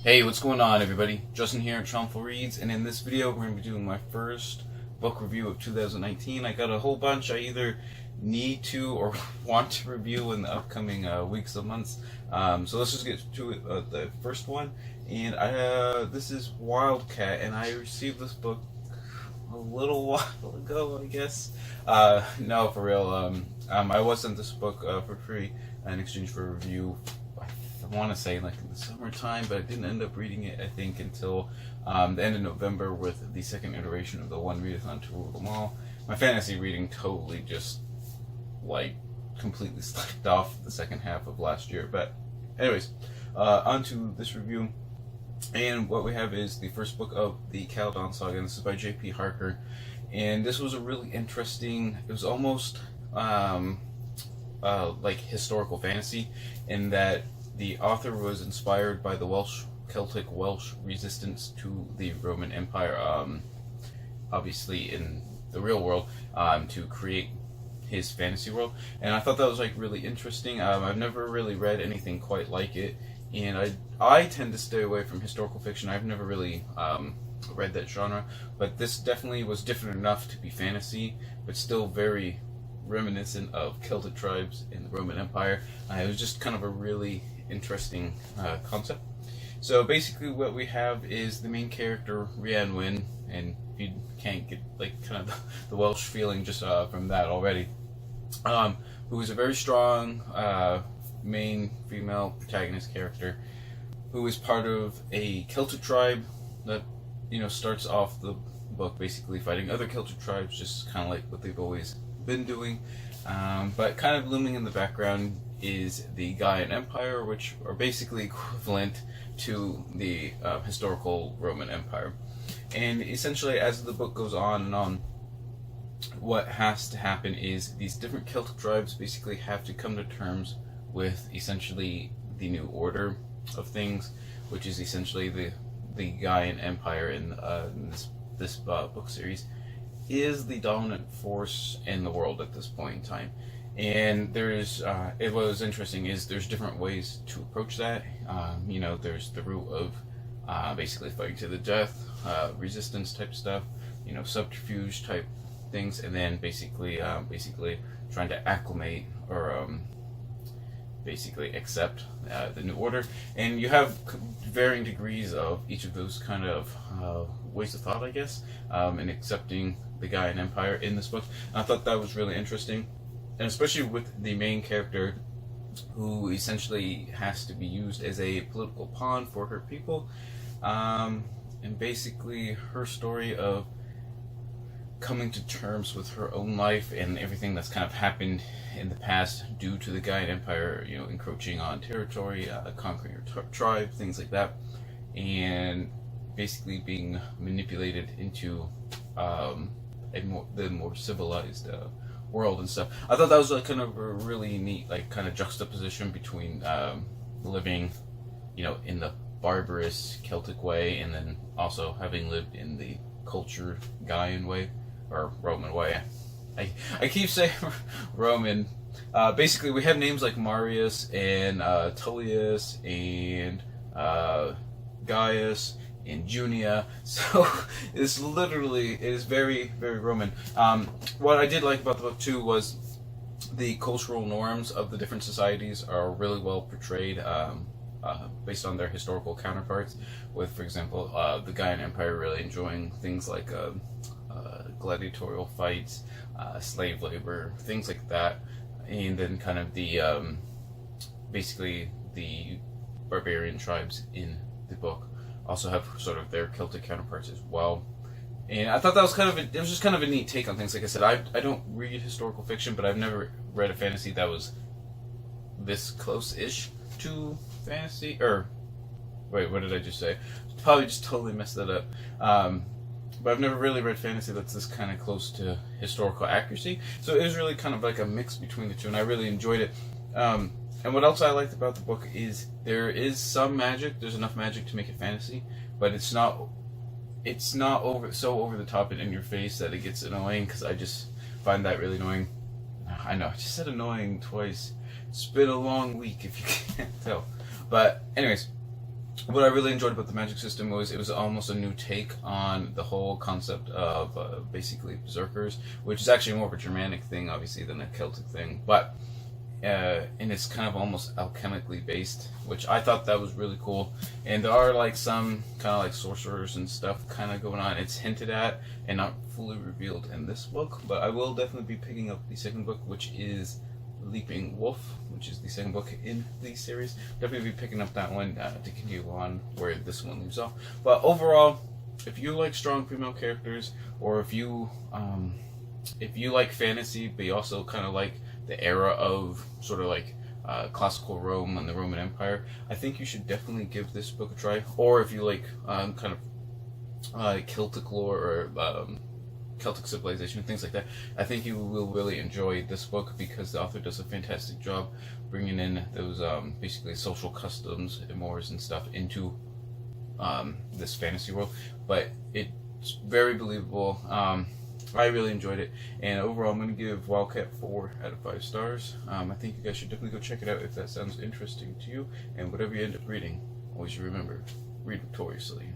Hey, what's going on, everybody? Justin here at Charmful Reads, and in this video we're going to be doing my first book review of 2019. I got a whole bunch I either need to or want to review in the upcoming weeks or months. So let's just get to it, the first one. And this is Wildcat, and I received this book a little while ago, I guess. No, for real. I was sent this book for free in exchange for a review. I want to say like in the summertime, but I didn't end up reading it, I think, until the end of November with the second iteration of the One Readathon to Rule Them All. My fantasy reading totally just like completely slacked off the second half of last year. But anyways, on to this review. And what we have is the first book of the Caledon Saga, and this is by J.P. Harker. And this was a really interesting, it was almost like historical fantasy, in that the author was inspired by the Celtic Welsh resistance to the Roman Empire, obviously in the real world, to create his fantasy world. And I thought that was like really interesting. I've never really read anything quite like it, and I tend to stay away from historical fiction. I've never really read that genre, but this definitely was different enough to be fantasy, but still very reminiscent of Celtic tribes in the Roman Empire. It was just kind of a really interesting concept. So basically what we have is the main character, Rhiannon, and if you can't get like kind of the Welsh feeling just from that already, who is a very strong main female protagonist character, who is part of a Celtic tribe that, you know, starts off the book basically fighting other Celtic tribes, just kind of like what they've always been doing. But kind of looming in the background is the Gaian Empire, which are basically equivalent to the historical Roman Empire. And essentially, as the book goes on and on, what has to happen is these different Celtic tribes basically have to come to terms with essentially the new order of things, which is essentially the Gaian Empire in this book series is the dominant force in the world at this point in time. And there's what was interesting is there's different ways to approach that. You know, there's the route of basically fighting to the death, resistance type stuff, you know, subterfuge type things, and then basically trying to acclimate or basically accept the new order. And you have varying degrees of each of those kind of ways of thought, I guess, in accepting the Gaian Empire in this book. And I thought that was really interesting, and especially with the main character, who essentially has to be used as a political pawn for her people, and basically her story of coming to terms with her own life and everything that's kind of happened in the past due to the Gaian Empire, you know, encroaching on territory, conquering her tribe, things like that, and basically being manipulated into the more civilized world and stuff. I thought that was like kind of a really neat, like, kind of juxtaposition between living, you know, in the barbarous Celtic way, and then also having lived in the cultured Gaian way, or Roman way. I keep saying Roman. Basically, we have names like Marius and Tullius and Gaius and Junia, so it is very, very Roman. What I did like about the book too was the cultural norms of the different societies are really well portrayed, based on their historical counterparts, with, for example, the Gaian Empire really enjoying things like gladiatorial fights, slave labor, things like that, and then kind of the basically the barbarian tribes in the book also have sort of their Celtic counterparts as well. And I thought that was it was just kind of a neat take on things. Like I said, I don't read historical fiction, but I've never read a fantasy that was this close-ish to fantasy. Or, wait, what did I just say? Probably just totally messed that up. But I've never really read fantasy that's this kind of close to historical accuracy. So it was really kind of like a mix between the two, and I really enjoyed it. And what else I liked about the book is there is some magic. There's enough magic to make it fantasy, but it's not so over the top and in your face that it gets annoying, because I just find that really annoying. I know, I just said annoying twice. It's been a long week, if you can't tell. But anyways, what I really enjoyed about the magic system was it was almost a new take on the whole concept of basically berserkers, which is actually more of a Germanic thing, obviously, than a Celtic thing. But and it's kind of almost alchemically based, which I thought that was really cool. And there are like some kind of like sorcerers and stuff kind of going on. It's hinted at and not fully revealed in this book, but I will definitely be picking up the second book, which is Leaping Wolf, which is the second book in the series. Definitely be picking up that one to continue on where this one leaves off. But overall, if you like strong female characters, or if you like fantasy, but you also kind of like the era of sort of like classical Rome and the Roman Empire, I think you should definitely give this book a try. Or if you like kind of Celtic lore or Celtic civilization, things like that, I think you will really enjoy this book because the author does a fantastic job bringing in those basically social customs and mores and stuff into this fantasy world. But it's very believable. I really enjoyed it, and overall I'm going to give Wildcat 4 out of 5 stars. I think you guys should definitely go check it out if that sounds interesting to you, and whatever you end up reading, always remember, read victoriously.